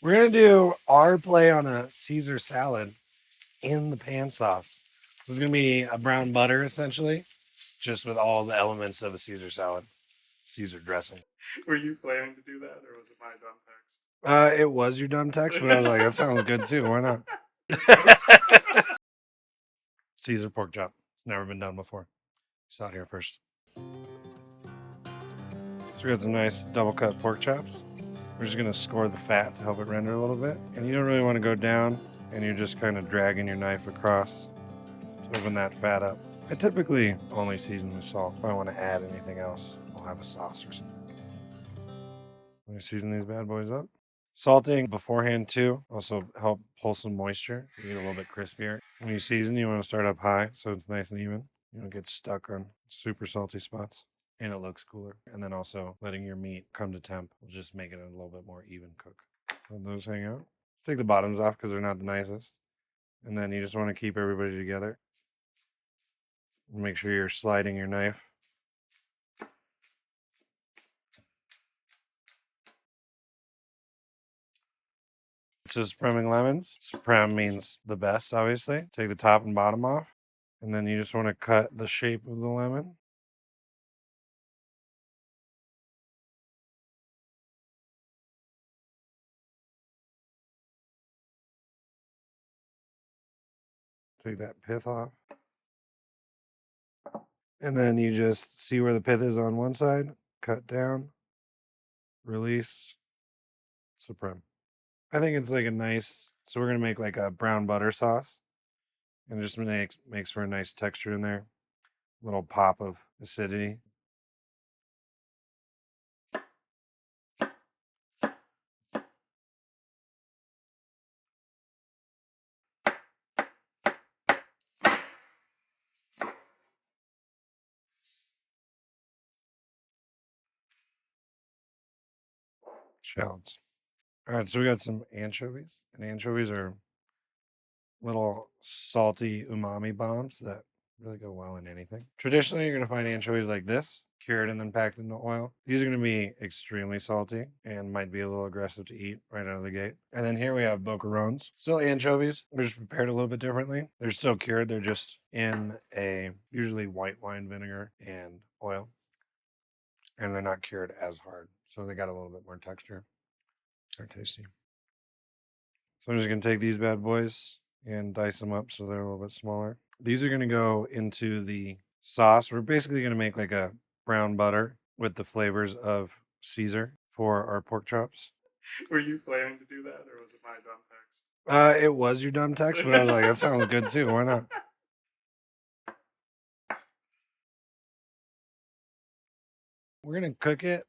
We're going to do our play on a Caesar salad in the pan sauce. So it's going to be a brown butter, essentially, just with all the elements of a Caesar salad. Caesar dressing. Were you planning to do that, or was it my dumb text? It was your dumb text, but I was like, that sounds good too. Why not? Caesar pork chop. It's never been done before. Saw it here first. So we got some nice double cut pork chops. We're just gonna score the fat to help it render a little bit. And you don't really want to go down, and you're just kind of dragging your knife across to open that fat up. I typically only season with salt. If I want to add anything else, I'll have a sauce or something. Let me season these bad boys up. Salting beforehand too also help pull some moisture. You get a little bit crispier. When you season, you want to start up high so it's nice and even. You don't get stuck on super salty spots. And it looks cooler. And then also letting your meat come to temp will just make it a little bit more even cook. Let those hang out. Take the bottoms off because they're not the nicest. And then you just want to keep everybody together. Make sure you're sliding your knife. So supreming lemons. Supreme means the best, obviously. Take the top and bottom off. And then you just want to cut the shape of the lemon. Take that pith off. And then you just see where the pith is on one side, cut down, release, supreme. I think it's like a nice, so we're going to make like a brown butter sauce. And it just makes for a nice texture in there. A little pop of acidity. Shallots. All right, so we got some anchovies, and anchovies are little salty umami bombs that really go well in anything. Traditionally, you're going to find anchovies like this, cured and then packed into oil. These are going to be extremely salty and might be a little aggressive to eat right out of the gate. And then here we have Boquerones. Still anchovies. They're just prepared a little bit differently. They're still cured. They're just in a usually white wine vinegar and oil. And they're not cured as hard. So they got a little bit more texture. They're tasty. So I'm just going to take these bad boys and dice them up so they're a little bit smaller. These are going to go into the sauce. We're basically going to make like a brown butter with the flavors of Caesar for our pork chops. Were you planning to do that, or was it my dumb text? It was your dumb text, but I was like, that sounds good too. Why not? We're going to cook it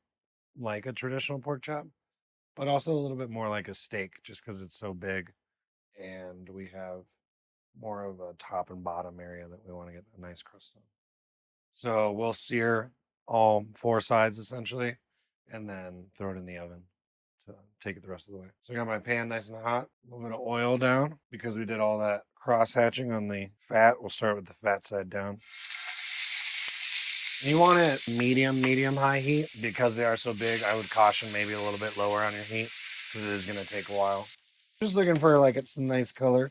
like a traditional pork chop, but also a little bit more like a steak just because it's so big. And we have more of a top and bottom area that we want to get a nice crust on. So we'll sear all four sides essentially, and then throw it in the oven to take it the rest of the way. So I got my pan nice and hot, a little bit of oil down because we did all that cross hatching on the fat. We'll start with the fat side down. You want it medium high heat because they are so big. I would caution maybe a little bit lower on your heat because it is going to take a while. Just looking for like it's a nice color.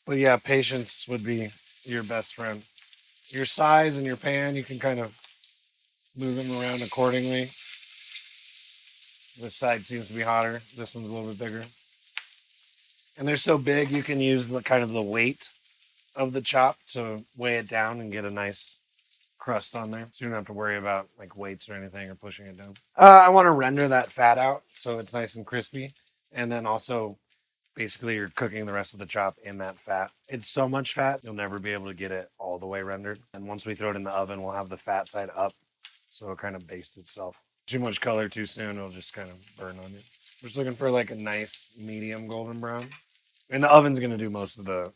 But yeah, patience would be your best friend. Your size and your pan, you can kind of move them around accordingly. This side seems to be hotter. This one's a little bit bigger. And they're so big, you can use the kind of the weight of the chop to weigh it down and get a nice crust on there. So you don't have to worry about like weights or anything or pushing it down. I want to render that fat out so it's nice and crispy. And then also, basically, you're cooking the rest of the chop in that fat. It's so much fat, you'll never be able to get it all the way rendered. And once we throw it in the oven, we'll have the fat side up, so it'll kind of baste itself. Too much color too soon, it'll just kind of burn on you. We're just looking for like a nice medium golden brown. And the oven's gonna do most of the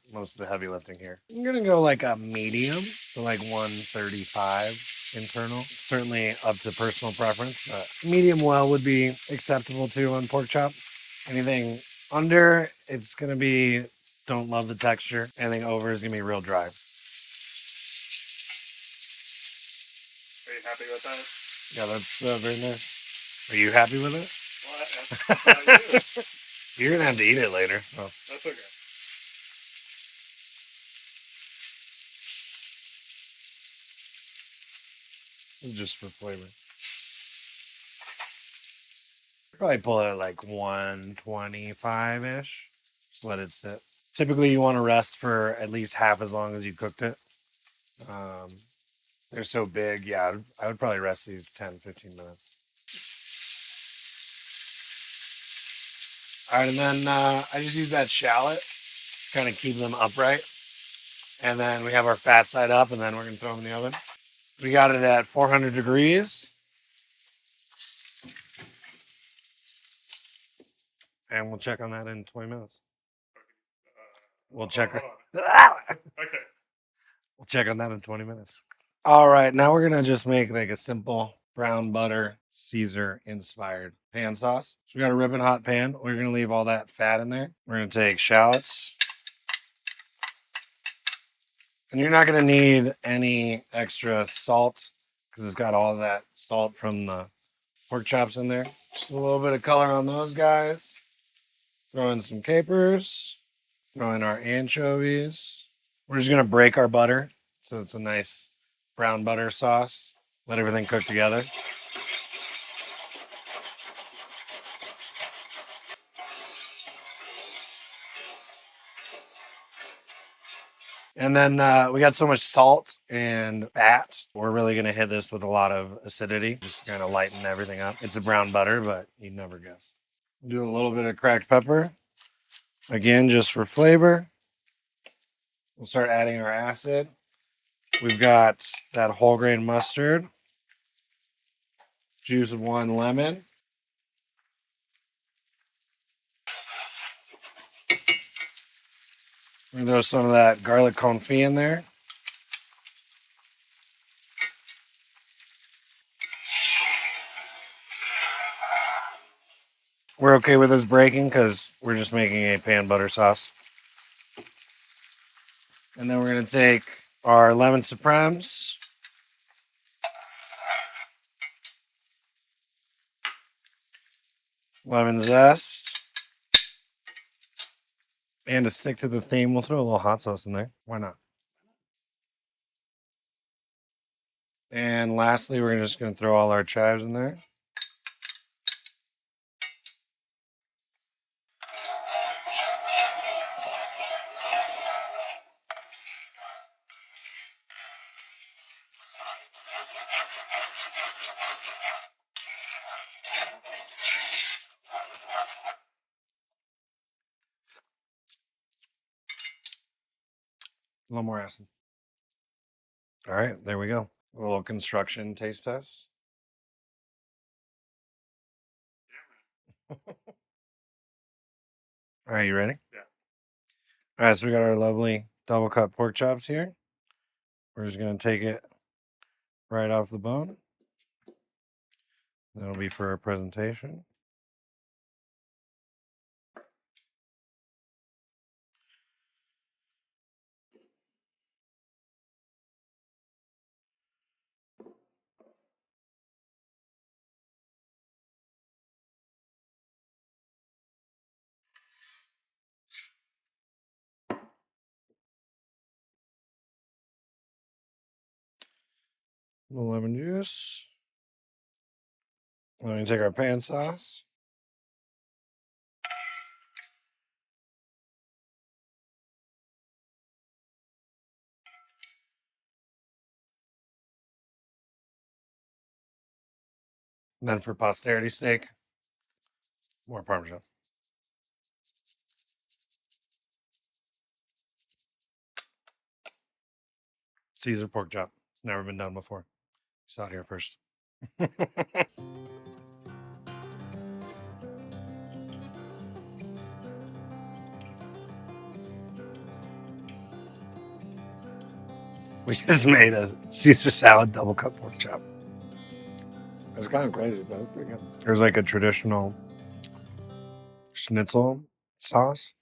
heavy lifting here. I'm gonna go like a medium, so like 135 internal. Certainly up to personal preference, but medium well would be acceptable too on pork chop. Anything under, it's gonna be don't love the texture. Anything over is gonna be real dry. Are you happy with that? Yeah, that's very nice. Are you happy with it? Well, I do. You're gonna have to eat it later. So. That's okay. Just for flavor. Probably pull it at like 125-ish. Just let it sit. Typically, you want to rest for at least half as long as you cooked it. They're so big. Yeah, I would probably rest these 10, 15 minutes. All right, and then I just use that shallot, kind of keep them upright. And then we have our fat side up, and then we're going to throw them in the oven. We got it at 400 degrees. And we'll check on that in 20 minutes. We'll check. Okay. We'll check on that in 20 minutes. All right, now we're gonna just make like a simple brown butter Caesar inspired pan sauce. So we got a ripping hot pan. We're gonna leave all that fat in there. We're gonna take shallots. And you're not gonna need any extra salt because it's got all that salt from the pork chops in there. Just a little bit of color on those guys. Throw in some capers. Throw in our anchovies. We're just gonna break our butter so it's a nice brown butter sauce. Let everything cook together. And then we got so much salt and fat. We're really gonna hit this with a lot of acidity, just kind of lighten everything up. It's a brown butter, but you'd never guess. Do a little bit of cracked pepper. Again, just for flavor. We'll start adding our acid. We've got that whole grain mustard. Juice of 1 lemon. We're gonna throw some of that garlic confit in there. We're okay with this breaking because we're just making a pan butter sauce. And then we're gonna take our lemon supremes. Lemon zest. And to stick to the theme, we'll throw a little hot sauce in there. Why not? And lastly, we're just going to throw all our chives in there. A little more acid. All right, there we go. A little construction taste test. All right, you ready? Yeah. All right, so we got our lovely double cut pork chops here. We're just going to take it right off the bone. That'll be for our presentation. A little lemon juice. Let me take our pan sauce. And then for posterity's sake, more Parmesan. Caesar pork chop. It's never been done before. Saw it here first. We just made a Caesar salad double cut pork chop. It's kind of crazy, but it's pretty good. There's like a traditional schnitzel sauce.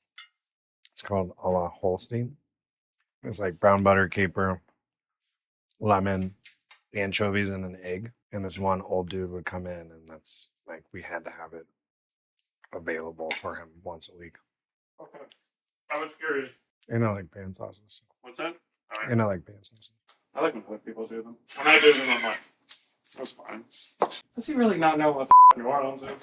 It's called a la Holstein. It's like brown butter, caper, lemon, anchovies, and an egg. And this one old dude would come in, and that's like, we had to have it available for him once a week. Okay. I was curious. And I like pan sauces. What's that? And I like pan sauces. I like when other people do them. When I do them, I'm like, that's fine. Does he really not know what New Orleans is?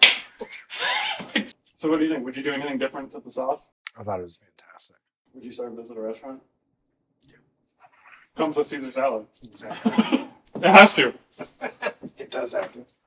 So what do you think? Would you do anything different to the sauce? I thought it was fantastic. Would you serve this at a restaurant? Yeah. Comes with Caesar salad. Exactly. It has to. It does have to.